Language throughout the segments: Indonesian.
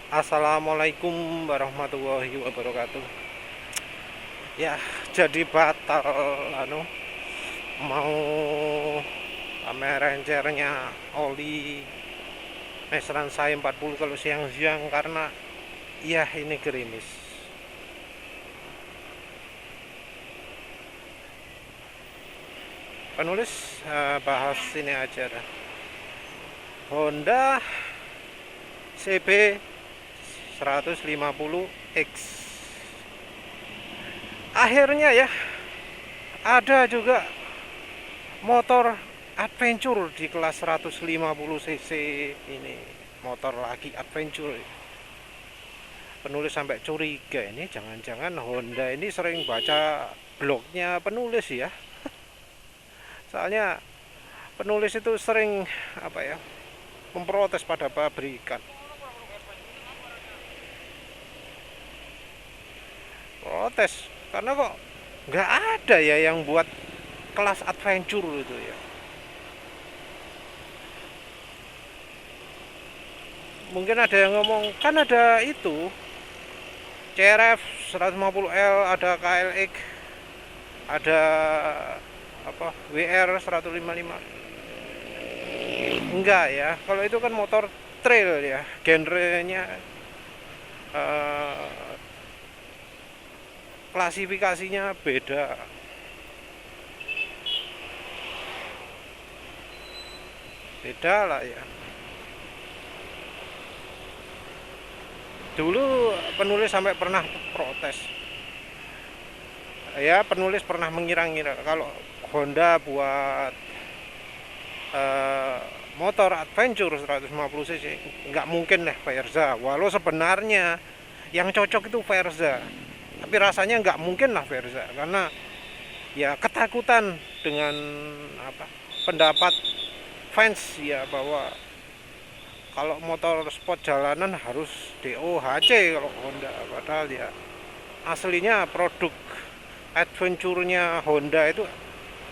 Assalamualaikum warahmatullahi wabarakatuh. Ya, jadi batal mau pamer rencernya oli meseran saya 40 kalau siang-siang karena ya ini gerimis. Penulis bahas ini aja dah. Honda CB 150X. Akhirnya ya ada juga motor adventure di kelas 150 cc ini, motor lagi adventure. Penulis sampai curiga, ini jangan-jangan Honda ini sering baca blognya penulis ya. Soalnya penulis itu sering memprotes pada pabrikan. Protes karena kok nggak ada ya yang buat kelas adventure itu ya. Mungkin ada yang ngomong kan ada itu CRF 150L, ada KLX, ada WR 155. Enggak ya, kalau itu kan motor trail ya, genrenya klasifikasinya beda. Beda lah ya. Dulu penulis sampai pernah protes. Ya, penulis pernah mengira-ngira kalau Honda buat motor adventure 150 cc nggak mungkin lah Verza, walau sebenarnya yang cocok itu Verza, tapi rasanya nggak mungkin lah Verza karena ya ketakutan dengan pendapat fans ya, bahwa kalau motor sport jalanan harus DOHC kalau Honda, padahal ya aslinya produk adventure-nya Honda itu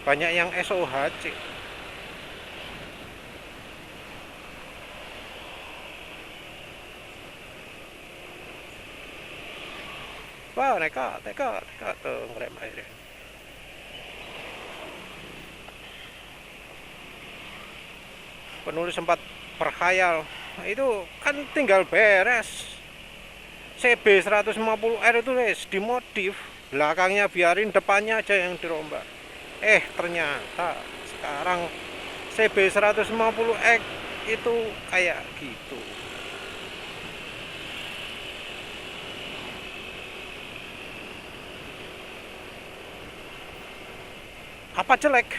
banyak yang SOHC. Wah, nekat tuh ngerem airnya. Penulis sempat berkhayal, nah, itu kan tinggal beres CB 150R itu dimodif, belakangnya biarin, depannya aja yang dirombak. Ternyata sekarang CB 150X itu kayak gitu. Apa jelek?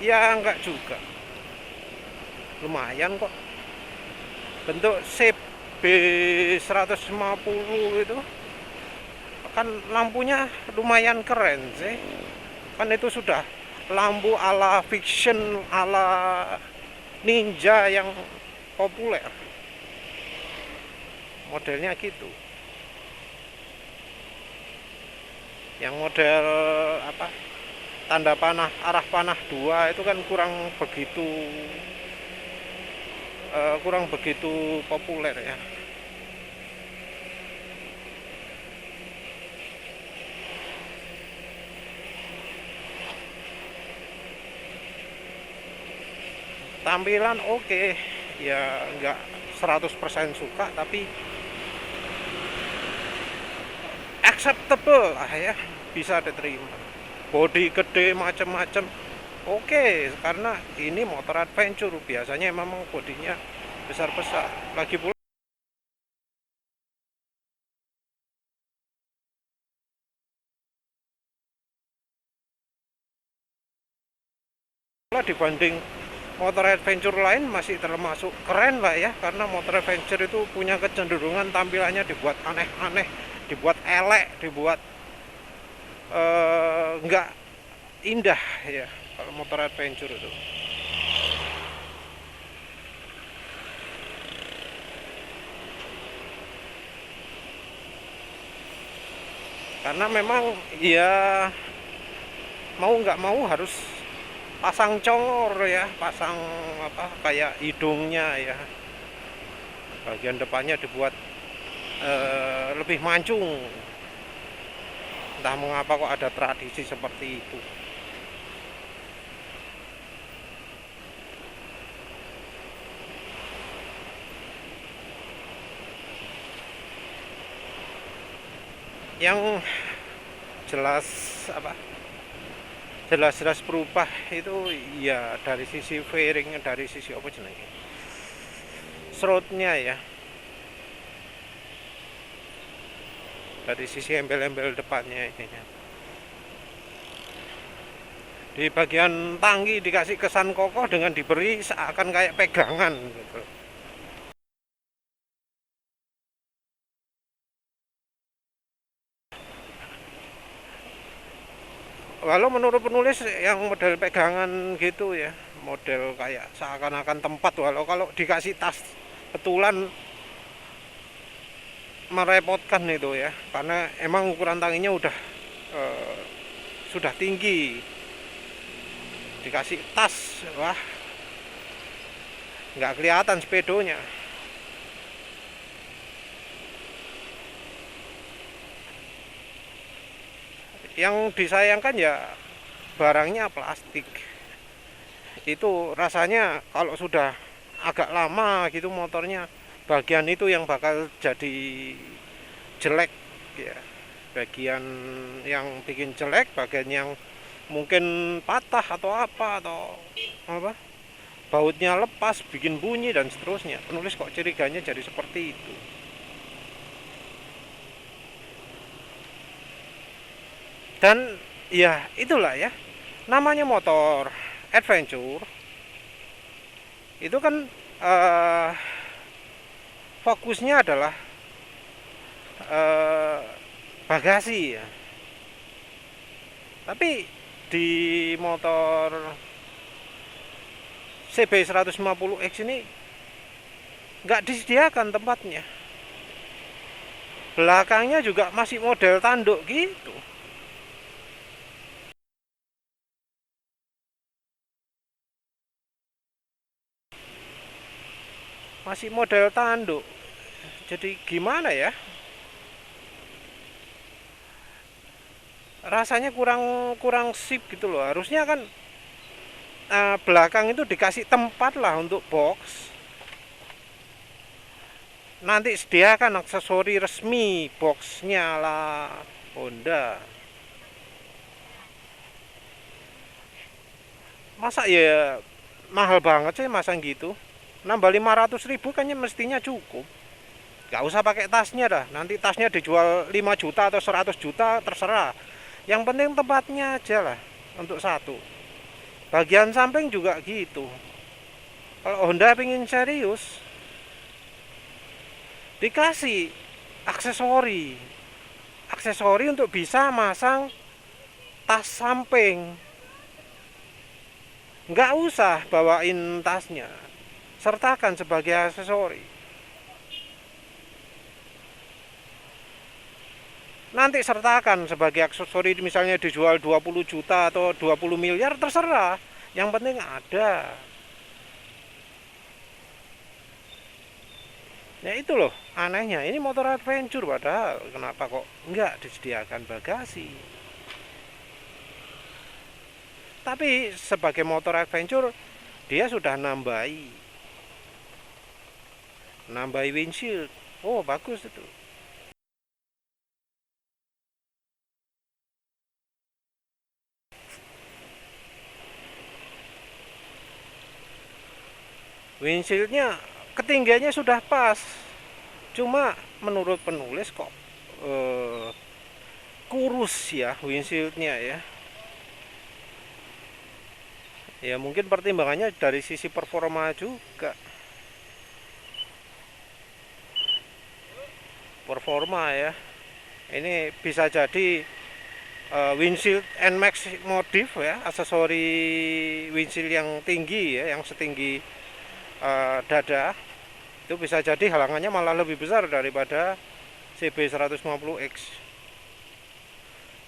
Ya enggak juga. Lumayan kok. Bentuk CB 150 itu kan lampunya lumayan keren sih. Kan itu sudah lampu ala fiction, ala ninja yang populer. Modelnya gitu. Yang model tanda panah, arah panah 2 itu kan kurang begitu populer ya. Tampilan oke, ya nggak 100% suka tapi acceptable lah ya, bisa diterima. Body gede macem-macem oke, karena ini motor adventure biasanya memang bodinya besar-besar. Lagi pula dibanding motor adventure lain masih termasuk keren lah ya, karena motor adventure itu punya kecenderungan tampilannya dibuat aneh-aneh, dibuat elek, dibuat nggak indah ya kalau motor adventure itu. Karena memang ya mau nggak mau harus pasang congor ya, pasang kayak hidungnya ya, bagian depannya dibuat lebih mancung. Entah mengapa kok ada tradisi seperti itu. Yang jelas apa? Jelas-jelas berubah itu ya dari sisi fairing, dari sisi apa jenenge? Throatnya ya. Dari sisi embel-embel depannya ini. Di bagian tangki dikasih kesan kokoh dengan diberi seakan kayak pegangan gitu. Walau menurut penulis yang model pegangan gitu ya, model kayak seakan-akan tempat, walau kalau dikasih tas betulan merepotkan itu ya, karena emang ukuran tanginya udah eh, sudah tinggi, dikasih tas, wah nggak kelihatan sepedonya. Yang disayangkan ya barangnya plastik. Itu rasanya kalau sudah agak lama gitu motornya, bagian itu yang bakal jadi jelek ya. Bagian yang bikin jelek, bagian yang mungkin patah atau apa, atau apa, bautnya lepas bikin bunyi dan seterusnya. Penulis kok curiganya jadi seperti itu. Dan ya itulah ya, namanya motor adventure itu kan eh, fokusnya adalah eh, bagasi ya. Tapi di motor CB 150X ini nggak disediakan tempatnya. Belakangnya juga masih model tanduk gitu. Masih model tanduk. Jadi gimana ya? Rasanya kurang kurang sip gitu loh. Harusnya kan belakang itu dikasih tempat lah untuk box. Nanti sediakan aksesori resmi boxnya lah Honda. Masa ya mahal banget sih masang gitu. Nambah 500.000 kayaknya mestinya cukup. Gak usah pakai tasnya dah. Nanti tasnya dijual 5 juta atau 100 juta terserah. Yang penting tempatnya aja lah untuk satu. Bagian samping juga gitu. Kalau Honda pengen serius, dikasih aksesori. Aksesori untuk bisa masang tas samping. Nggak usah bawain tasnya. Sertakan sebagai aksesori. Nanti sertakan sebagai aksesori, misalnya dijual 20 juta atau 20 miliar terserah. Yang penting ada. Ya itu loh anehnya, ini motor adventure padahal kenapa kok nggak disediakan bagasi. Tapi sebagai motor adventure dia sudah nambahi windshield. Oh bagus itu. Windshieldnya ketinggiannya sudah pas. Cuma menurut penulis kok eh, kurus ya windshieldnya ya. Ya mungkin pertimbangannya dari sisi performa juga. Performa ya. Ini bisa jadi windshield NMAX modif ya, aksesori windshield yang tinggi ya, yang setinggi dada. Itu bisa jadi halangannya malah lebih besar daripada CB 150X.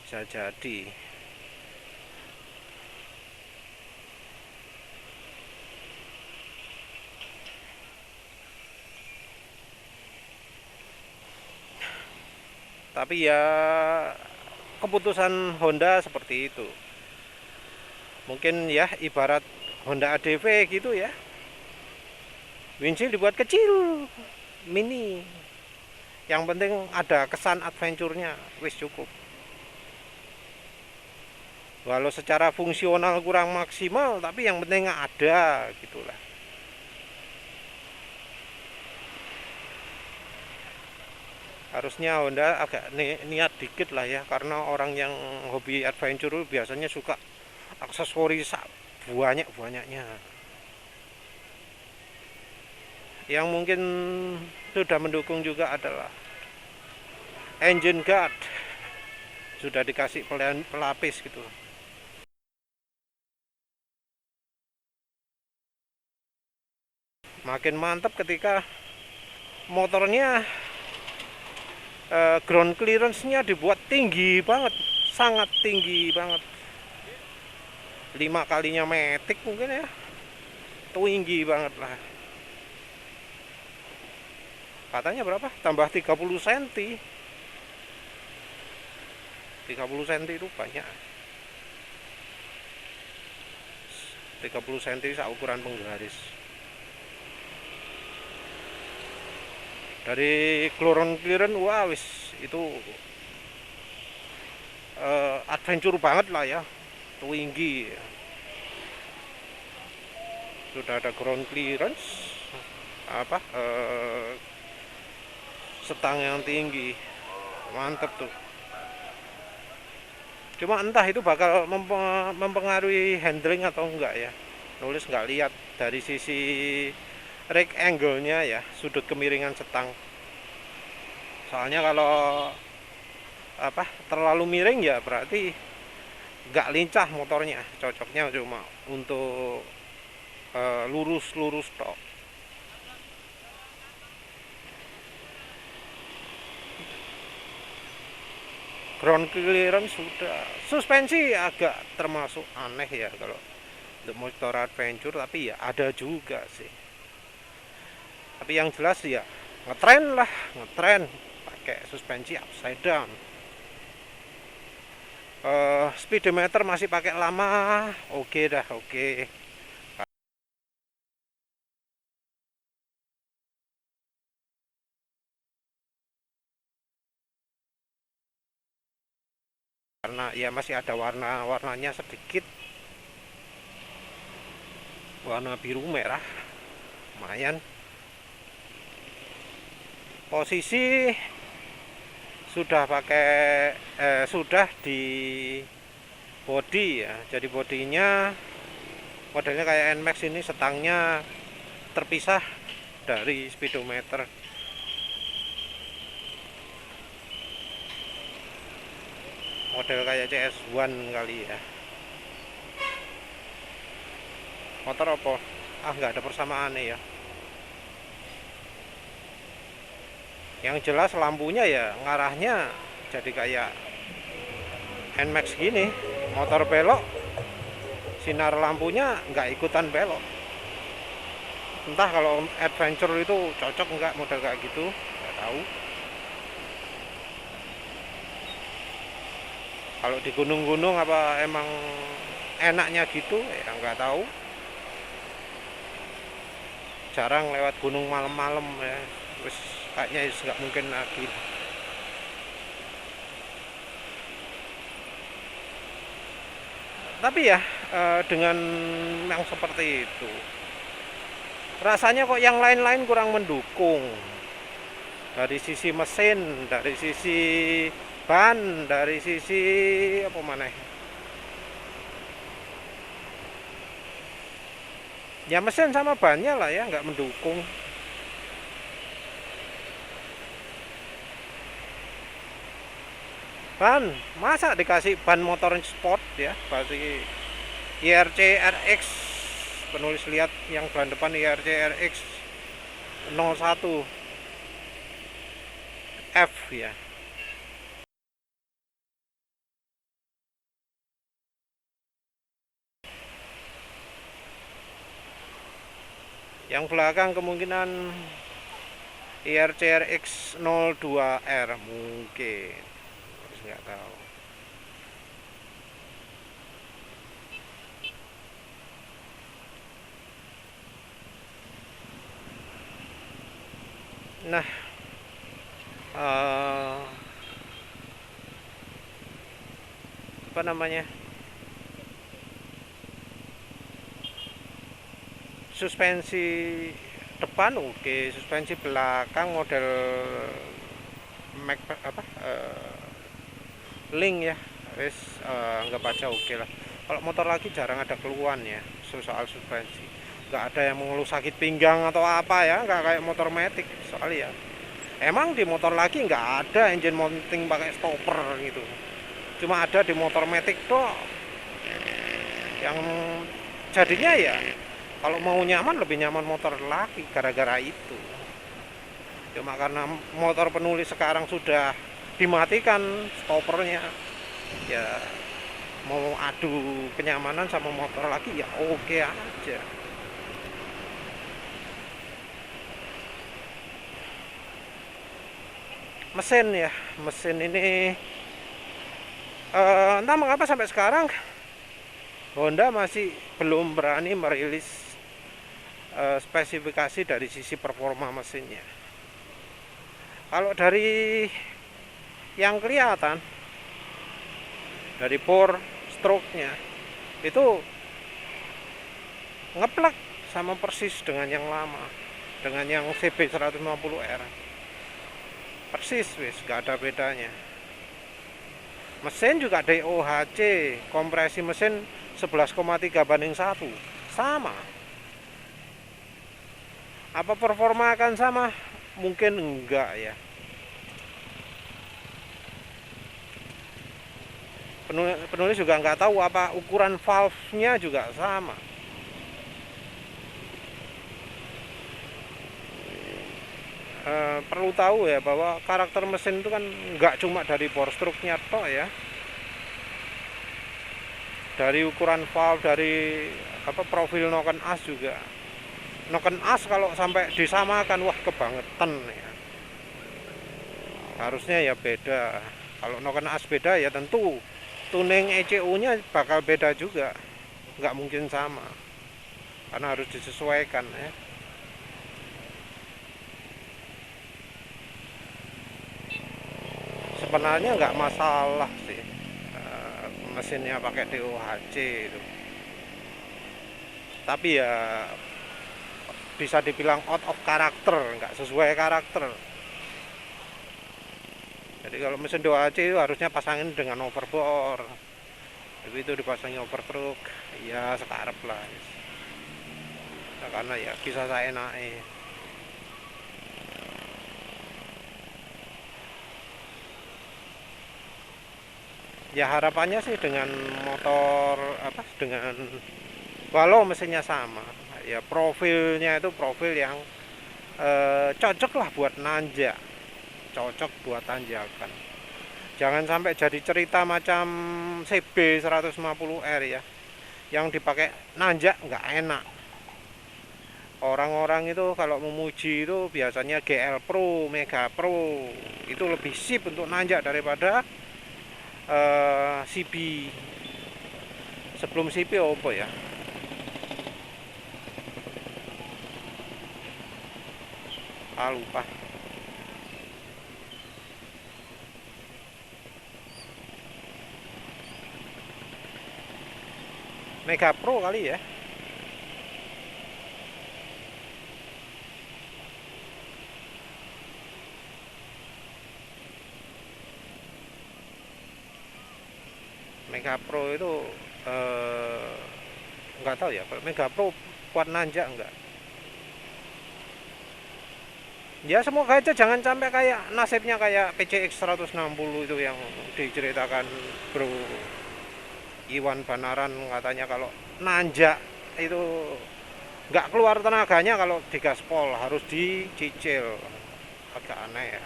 Bisa jadi. Tapi ya keputusan Honda seperti itu. Mungkin ya ibarat Honda ADV gitu ya. Windshield dibuat kecil, mini. Yang penting ada kesan adventure-nya, wis cukup. Walau secara fungsional kurang maksimal, tapi yang penting ada gitulah. Harusnya Honda agak niat dikit lah ya, karena orang yang hobi adventure biasanya suka aksesoris banyak-banyaknya. Yang mungkin sudah mendukung juga adalah engine guard, sudah dikasih pelapis gitu. Makin mantap ketika motornya ground clearance-nya dibuat tinggi banget, sangat tinggi banget. 5 kalinya Matic mungkin ya, tinggi banget lah. Katanya berapa? Tambah 30 cm. 30 cm itu banyak. 30 cm ukuran penggaris. Dari ground clearance, wah wis itu adventure banget lah ya, tinggi. Sudah ada ground clearance, setang yang tinggi, mantep tuh. Cuma entah itu bakal mempengaruhi handling atau enggak ya. Nulis nggak lihat dari sisi rig angle-nya ya, sudut kemiringan setang. Soalnya kalau terlalu miring ya berarti nggak lincah motornya. Cocoknya cuma untuk lurus-lurus tok. Ground clearance sudah. Suspensi agak termasuk aneh ya kalau untuk motor adventure, tapi ya ada juga sih. Tapi yang jelas ya ngetren pakai suspensi upside down. Speedometer masih pakai lama, oke dah, oke. Karena ya masih ada warnanya sedikit, warna biru merah, lumayan. Posisi sudah sudah di body ya, jadi bodinya modelnya kayak NMAX ini, setangnya terpisah dari speedometer. Model kayak CS1 kali ya. Motor apa? Nggak ada persamaannya ya. Yang jelas lampunya ya ngarahnya jadi kayak NMAX gini. Motor belok, sinar lampunya nggak ikutan belok. Entah kalau adventure itu cocok nggak model kayak gitu, nggak tahu. Kalau di gunung-gunung apa emang enaknya gitu ya nggak tahu. Jarang lewat gunung malam-malam ya, terus kayaknya nggak mungkin lagi. Tapi ya dengan yang seperti itu rasanya kok yang lain-lain kurang mendukung. Dari sisi mesin, dari sisi ban, dari sisi apa mana ya, mesin sama bannya lah ya nggak mendukung. Ban, masa dikasih ban motor sport ya, pasti IRC RX, penulis lihat yang ban depan IRC RX 01 F ya. Yang belakang kemungkinan IRCRX 02R mungkin, terus nggak tahu. Nah, apa namanya, suspensi depan oke, suspensi belakang model Mac apa Link ya, wis anggap aja oke lah. Kalau motor lagi jarang ada keluhan ya soal suspensi, nggak ada yang mengeluh sakit pinggang atau apa ya, nggak kayak motor Matic soalnya ya. Emang di motor lagi nggak ada engine mounting pakai stopper gitu, cuma ada di motor Matic tuh yang jadinya ya kalau mau nyaman lebih nyaman motor lagi gara-gara itu. Cuma karena motor penulis sekarang sudah dimatikan stoppernya, ya mau adu kenyamanan sama motor lagi ya oke aja. Mesin ya, mesin ini entah mengapa sampai sekarang Honda masih belum berani merilis spesifikasi dari sisi performa mesinnya. Kalau dari yang kelihatan dari bore stroke-nya itu ngeplek sama persis dengan yang lama, dengan yang CB 150R, persis wis gak ada bedanya. Mesin juga DOHC, kompresi mesin 11,3:1 sama. Apa performa akan sama? Mungkin enggak ya. Penulis juga nggak tahu apa ukuran valve-nya juga sama. Perlu tahu ya bahwa karakter mesin itu kan nggak cuma dari bore stroke-nya toh ya, dari ukuran valve, dari apa profil noken as juga. Noken as kalau sampai disamakan wah kebangetan ya. Harusnya ya beda. Kalau noken as beda ya tentu tuning ECU-nya bakal beda juga, nggak mungkin sama karena harus disesuaikan ya. Sebenarnya nggak masalah sih mesinnya pakai DOHC itu, tapi ya bisa dibilang out of karakter, nggak sesuai karakter. Jadi kalau mesin DOHC itu harusnya pasangin dengan overbore, tapi itu dipasangin overclock ya sekarep lah nah, karena ya bisa saya naik. Ya harapannya sih dengan motor apa, dengan walau mesinnya sama ya, profilnya itu profil yang cocok lah buat nanjak, cocok buat tanjakan. Jangan sampai jadi cerita macam CB 150R ya, yang dipakai nanjak nggak enak. Orang-orang itu kalau memuji itu biasanya GL Pro, Mega Pro itu lebih sip untuk nanjak daripada CB. Sebelum CB apa ya, lupa. Mega Pro kali ya. Mega Pro itu nggak tahu ya kalau Mega Pro kuat nanjak enggak. Ya semoga aja jangan sampai kayak nasibnya kayak PCX 160 itu yang diceritakan Bro Iwan Banaran, katanya kalau nanjak itu nggak keluar tenaganya kalau digaspol, harus dicicil. Agak aneh ya.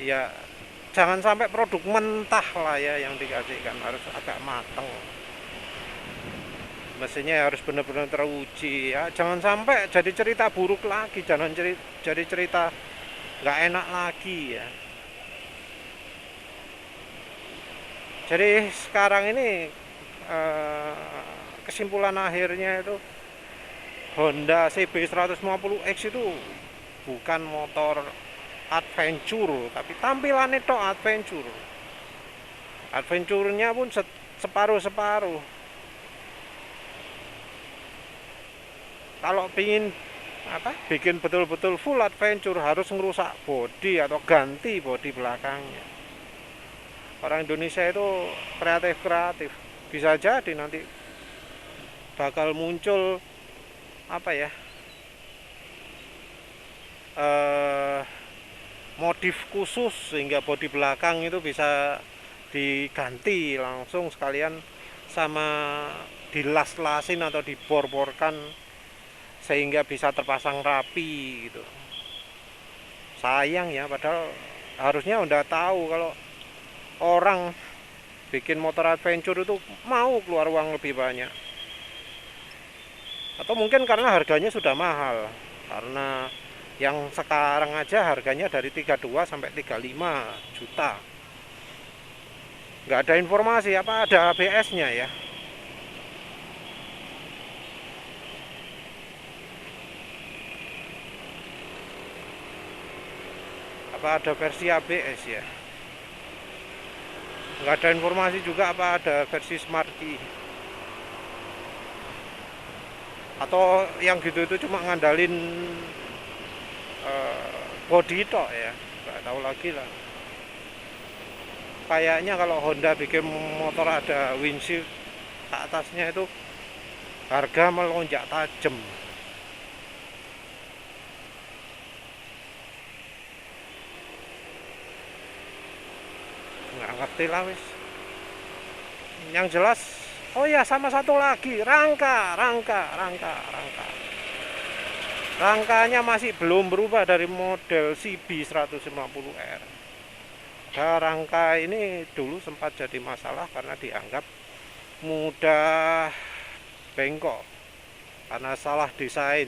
Ya jangan sampai produk mentah lah ya yang dikasihkan, harus agak mateng. mesinnya harus benar-benar teruji ya, jangan sampai jadi cerita buruk lagi, jangan jadi cerita nggak enak lagi ya. Jadi sekarang ini kesimpulan akhirnya itu Honda CB 150X itu bukan motor adventure, tapi tampilannya itu adventure. Adventure-nya pun separuh-separuh. Kalau pingin bikin betul-betul full adventure harus ngerusak bodi atau ganti bodi belakangnya. Orang Indonesia itu kreatif, bisa jadi nanti bakal muncul modif khusus sehingga bodi belakang itu bisa diganti langsung sekalian sama dilas-lasin atau dibor-borkan sehingga bisa terpasang rapi gitu. Sayang ya, padahal harusnya udah tahu kalau orang bikin motor adventure itu mau keluar uang lebih banyak. Atau mungkin karena harganya sudah mahal. Karena yang sekarang aja harganya dari 32 sampai 35 juta. Nggak ada informasi apa ada ABS-nya ya. Apa ada versi ABS ya. Nggak ada informasi juga apa ada versi Smart Key. Atau yang gitu itu cuma ngandalin body tok ya, nggak tahu lagi lah. Kayaknya kalau Honda bikin motor ada windshield atasnya itu harga melonjak tajam. Nggak ngerti lah wis. Yang jelas, oh ya sama satu lagi, rangkanya masih belum berubah dari model CB 150R. Rangka ini dulu sempat jadi masalah karena dianggap mudah bengkok karena salah desain,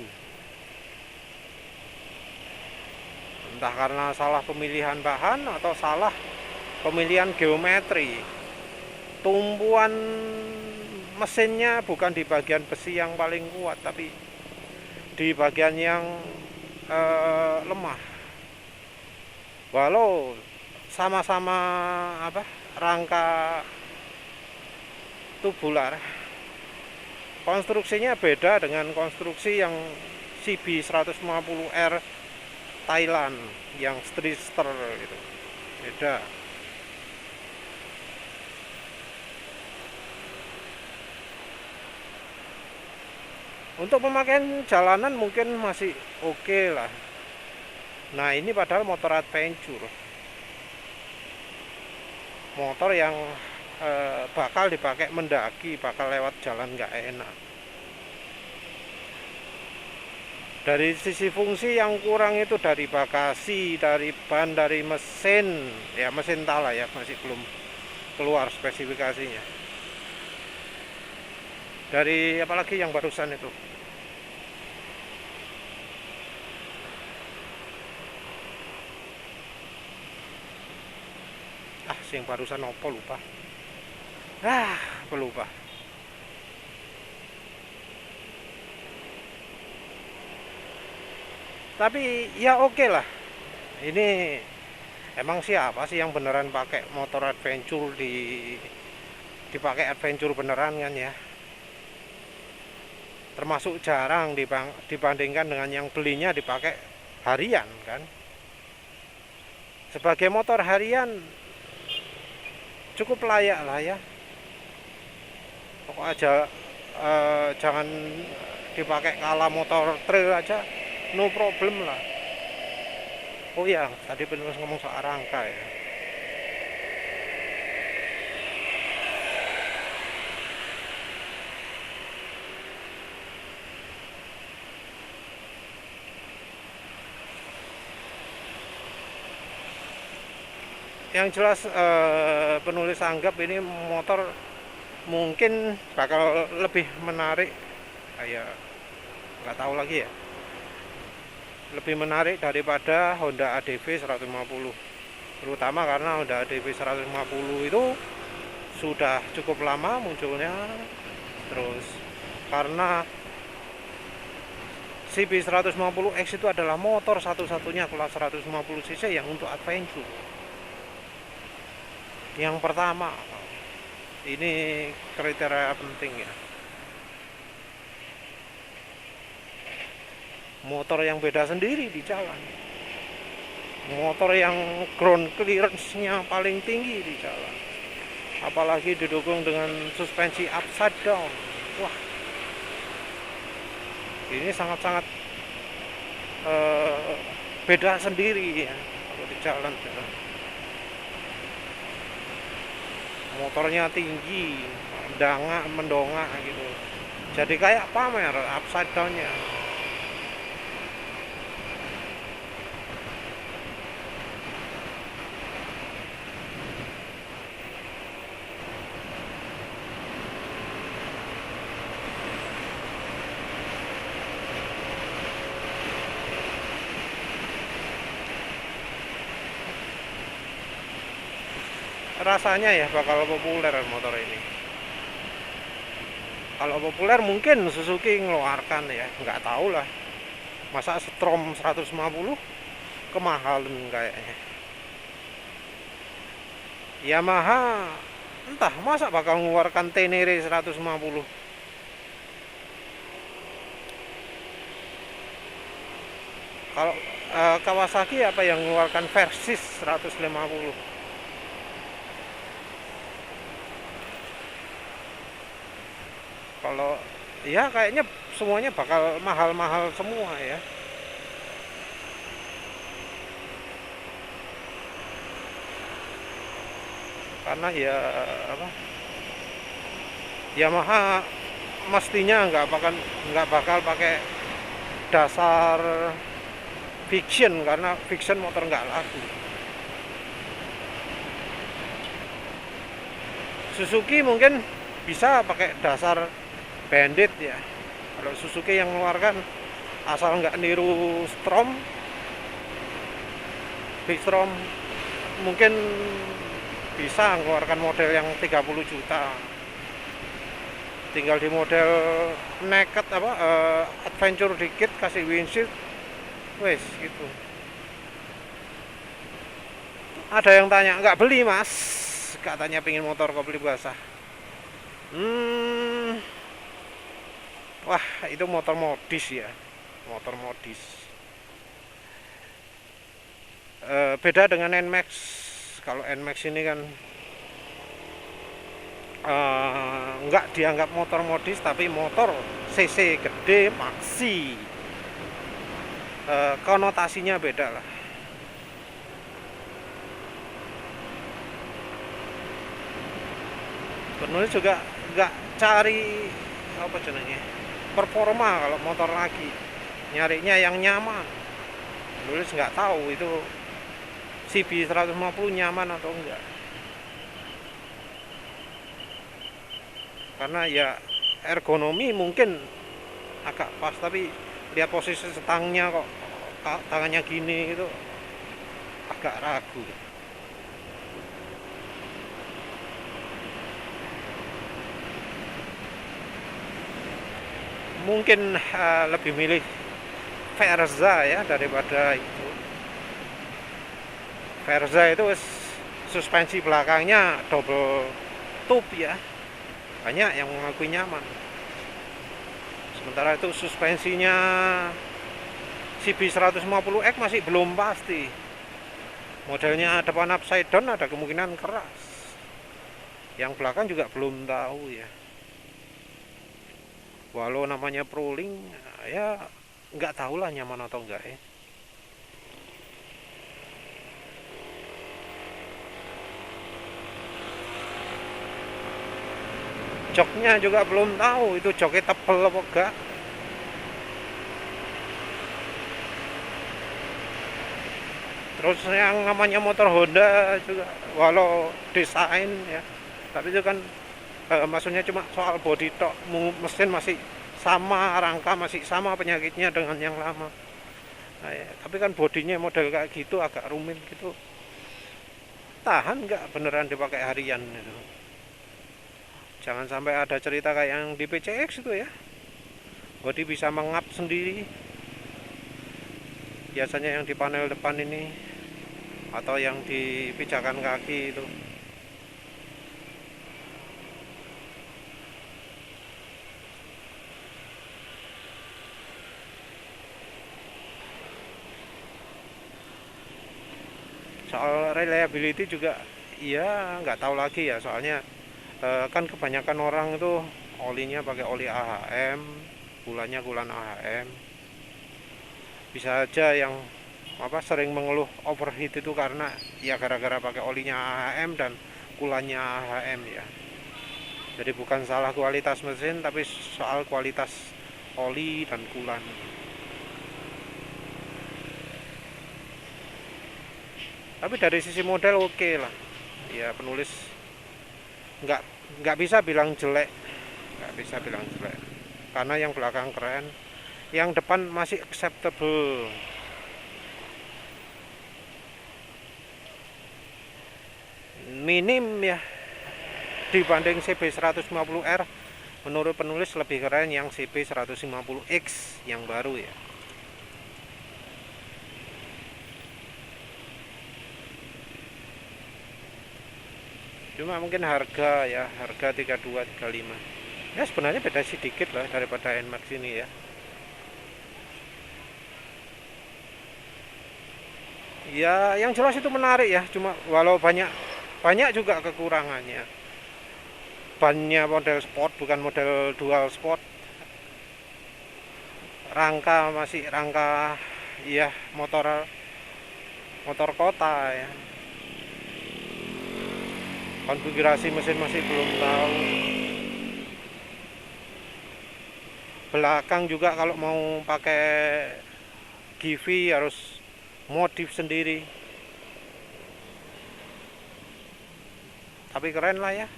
entah karena salah pemilihan bahan atau salah pemilihan geometri. Tumpuan mesinnya bukan di bagian besi yang paling kuat, tapi di bagian yang lemah. Walau sama-sama rangka tubular, konstruksinya beda dengan konstruksi yang CB 150R Thailand yang Streetster gitu. Beda. Untuk pemakaian jalanan mungkin masih oke lah. Nah ini padahal motor adventure, motor yang bakal dipakai mendaki, bakal lewat jalan nggak enak. Dari sisi fungsi yang kurang itu dari bagasi, dari ban, dari mesin, ya mesin tala ya masih belum keluar spesifikasinya. Dari apalagi yang barusan itu, yang barusan opo lupa, lupa. Tapi ya oke lah. Ini emang siapa sih yang beneran pakai motor adventure dipakai adventure beneran kan ya? Termasuk jarang dibandingkan dengan yang belinya dipakai harian kan. Sebagai motor harian cukup layak lah ya. Pokok aja jangan dipakai kala motor trail aja, no problem lah. Oh iya, tadi bener ngomong soal rangka ya. Yang jelas penulis anggap ini motor mungkin bakal lebih menarik, ya nggak tahu lagi ya, lebih menarik daripada Honda ADV 150, terutama karena Honda ADV 150 itu sudah cukup lama munculnya, terus karena CB 150X itu adalah motor satu-satunya kelas 150 cc yang untuk adventure. Yang pertama, ini kriteria penting ya, motor yang beda sendiri di jalan, motor yang ground clearance-nya paling tinggi di jalan, apalagi didukung dengan suspensi upside down. Wah, ini sangat-sangat beda sendiri ya kalau di jalan. Motornya tinggi, mendongak gitu, jadi kayak pamer upside down-nya. Rasanya ya bakal populer motor ini. Kalau populer mungkin Suzuki ngeluarkan ya, nggak tahu lah. Masa Strom 150 kemahalan kayaknya. Yamaha entah masa bakal mengeluarkan Tenere 150. Kalau Kawasaki apa yang mengeluarkan Versys 150. Kalau ya kayaknya semuanya bakal mahal-mahal semua ya. Karena ya apa? Yamaha mestinya nggak bakal pakai dasar fiction, karena fiction motor nggak laku. Suzuki mungkin bisa pakai dasar Bandit ya. Kalau Suzuki yang mengeluarkan, asal nggak niru Strom, Big Strom, mungkin bisa mengeluarkan model yang 30 juta. Tinggal di model naked adventure dikit, kasih windshield, wes gitu. Ada yang tanya, nggak beli mas? Katanya pengen motor kok beli basah. Wah, itu motor modis ya, motor modis. Beda dengan NMAX. Kalau NMAX ini kan nggak dianggap motor modis, tapi motor cc gede, maxi. Konotasinya beda lah. Penulis juga nggak cari apa jenenge performa kalau motor lagi, nyarinya yang nyaman. Penulis nggak tahu itu CB 150 nyaman atau enggak, karena ya ergonomi mungkin agak pas, tapi lihat posisi stangnya kok tangannya gini itu agak ragu. Mungkin lebih milih Verza ya daripada itu. Verza itu suspensi belakangnya double tube ya, banyak yang mengakui nyaman. Sementara itu suspensinya CB 150X masih belum pasti. Modelnya depan upside down ada kemungkinan keras. Yang belakang juga belum tahu ya. Walau namanya Proling, ya nggak tahu lah nyaman atau enggak ya. Joknya juga belum tahu itu joknya tebel apa enggak. Terus yang namanya motor Honda juga, walau desain ya, tapi itu kan Maksudnya cuma soal body tok, mesin masih sama, rangka masih sama penyakitnya dengan yang lama. Nah, ya, tapi kan bodinya model kayak gitu agak rumit gitu. Tahan nggak beneran dipakai harian gitu. Jangan sampai ada cerita kayak yang di PCX itu ya. Bodi bisa mengap sendiri. Biasanya yang di panel depan ini atau yang di pijakan kaki itu. Soal reliability juga ya nggak tahu lagi ya, soalnya kan kebanyakan orang itu olinya pakai oli AHM, gulanya gulan AHM. Bisa aja yang sering mengeluh overheat itu karena ya gara-gara pakai olinya AHM dan gulanya AHM ya. Jadi bukan salah kualitas mesin tapi soal kualitas oli dan kulan. Tapi dari sisi model oke lah ya, penulis nggak nggak bisa bilang jelek, nggak bisa bilang jelek karena yang belakang keren, yang depan masih acceptable. Minim ya, dibanding CB150R menurut penulis lebih keren yang CB150X yang baru ya. Cuma mungkin harga ya, harga 32 35 ya, sebenarnya beda sedikit lah daripada NMAX ini ya. Ya yang jelas itu menarik ya, cuma walau banyak juga kekurangannya. Bannya model sport bukan model dual sport, rangka masih rangka ya motor kota ya. Konfigurasi mesin masih belum tahu. Belakang juga kalau mau pakai GV harus modif sendiri. Tapi keren lah ya.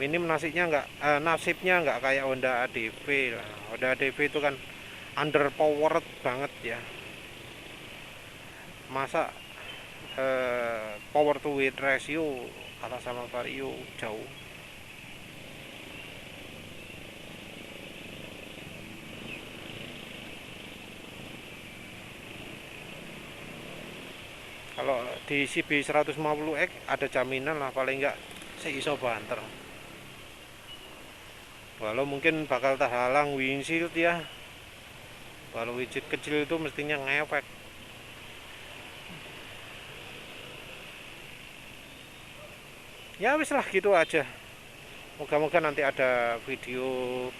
Minim nasibnya nggak kayak Honda ADV lah. Honda ADV itu kan underpowered banget ya. Masa power to weight ratio kalah sama Vario jauh. Kalau di CB150X ada jaminan lah, paling enggak seiso banter. Walau mungkin bakal terhalang windshield ya. Walau widget kecil itu mestinya ngefek. Ya wis lah gitu aja. Moga-moga nanti ada video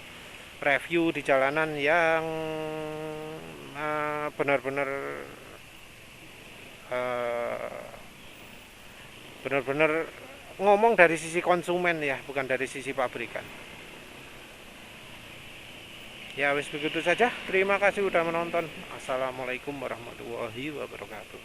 review di jalanan yang benar-benar ngomong dari sisi konsumen ya, bukan dari sisi pabrikan. Ya wis begitu saja. Terima kasih udah menonton. Assalamualaikum warahmatullahi wabarakatuh.